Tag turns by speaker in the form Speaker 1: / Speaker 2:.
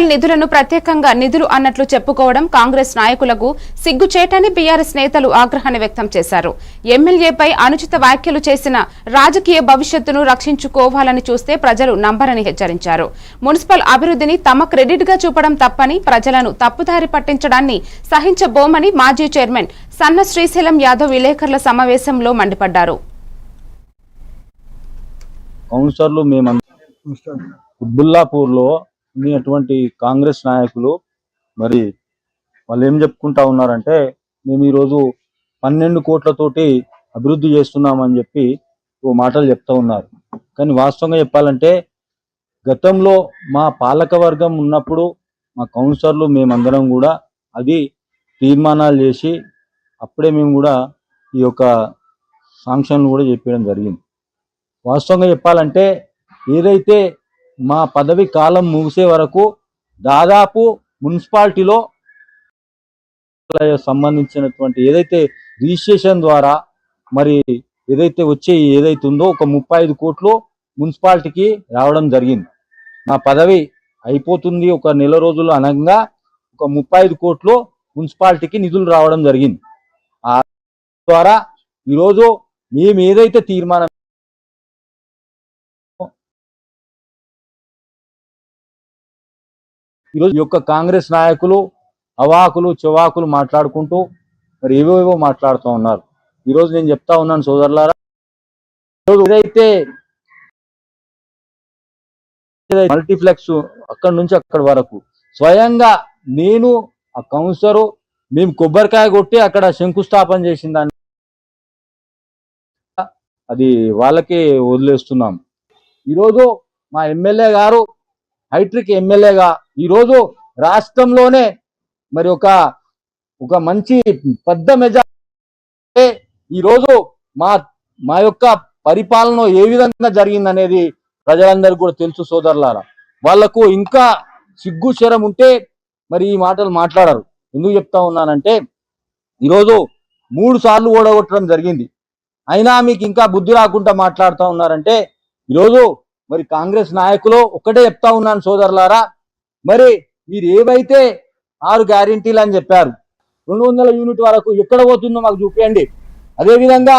Speaker 1: Municipal నిధులను ప్రత్యేకంగా నిధులు అన్నట్లు చెప్పుకోవడం కాంగ్రెస్ నాయకులకు సిగ్గుచేటని బీఆర్ఎస్ నేతలు ఆగ్రహాన్ని వ్యక్తం చేశారు. ఎమ్మెల్యేపై అనుచిత వ్యాఖ్యలు చేసిన రాజకీయ భవిష్యత్తును రక్షించుకోవాలని చూస్తే ప్రజలు నంబరని హెచ్చరించారు. మున్సిపల్ అభివృద్ధిని తమ క్రెడిట్ గా చూపడం తప్పని, ప్రజలను తప్పుదారి పట్టించడాన్ని సహించబోమని మాజీ చైర్మన్ సన్న శ్రీశైలం యాదవ్ విలేకరుల సమావేశంలో మండిపడ్డారు.
Speaker 2: కౌన్సిలర్లు కుత్బుల్లాపూర్లో ఉన్నటువంటి కాంగ్రెస్ నాయకులు మరి వాళ్ళు ఏం చెప్పుకుంటా ఉన్నారంటే, మేము ఈరోజు 12 కోట్లతోటి అభివృద్ధి చేస్తున్నామని చెప్పి ఓ మాటలు చెప్తా ఉన్నారు. కానీ వాస్తవంగా చెప్పాలంటే గతంలో మా పాలక వర్గం ఉన్నప్పుడు మా కౌన్సిలర్లు మేమందరం కూడా అది తీర్మానాలు చేసి అప్పుడే మేము కూడా ఈ యొక్క శాంక్షన్లు కూడా చెప్పడం జరిగింది. వాస్తవంగా చెప్పాలంటే ఏదైతే మా పదవి కాలం ముగిసే వరకు దాదాపు మున్సిపాలిటీలో సంబంధించినటువంటి ఏదైతే రిజిస్ట్రేషన్ ద్వారా మరి ఏదైతే ఏదైతే ఉందో ఒక 35 కోట్లు మున్సిపాలిటీకి రావడం జరిగింది. నా పదవి అయిపోతుంది ఒక నెల రోజులు అనగా ఒక 35 కోట్లు మున్సిపాలిటీకి నిధులు రావడం జరిగింది. ఆ ద్వారా ఈరోజు మేము ఏదైతే తీర్మానం ఈరోజు యొక్క కాంగ్రెస్ నాయకులు అవాకులు చెవాకులు మాట్లాడుకుంటూ మరి ఏవేవో మాట్లాడుతూ ఉన్నారు. ఈరోజు నేను చెప్తా ఉన్నాను సోదరులారా, ఏదైతే మల్టీప్లెక్స్ అక్కడి నుంచి అక్కడి వరకు స్వయంగా నేను ఆ కౌన్సిలరు మేము కొబ్బరికాయ కొట్టి అక్కడ శంకుస్థాపన చేసిన దాన్ని అది వాళ్ళకే వదిలేస్తున్నాం. ఈరోజు మా ఎమ్మెల్యే గారు హైట్రిక్ ఎమ్మెల్యేగా ఈరోజు రాష్ట్రంలోనే మరి ఒక మంచి పెద్ద మెజారిటీ ఈరోజు మా యొక్క పరిపాలన ఏ విధంగా జరిగిందనేది ప్రజలందరికీ కూడా తెలుసు సోదరులారా. వాళ్లకు ఇంకా సిగ్గు శరం ఉంటే మరి ఈ మాటలు మాట్లాడరు. ఎందుకు చెప్తా ఉన్నానంటే ఈరోజు 3 సార్లు ఓడగొట్టడం జరిగింది, అయినా మీకు ఇంకా బుద్ధి రాకుండా మాట్లాడుతూ ఉన్నారంటే ఈరోజు మరి కాంగ్రెస్ నాయకులు ఒక్కటే చెప్తా ఉన్నాను సోదరులారా, మరి మీరు ఏవైతే 6 గ్యారెంటీలు అని చెప్పారు 200 యూనిట్ వరకు ఎక్కడ పోతుందో మాకు చూపించండి. అదేవిధంగా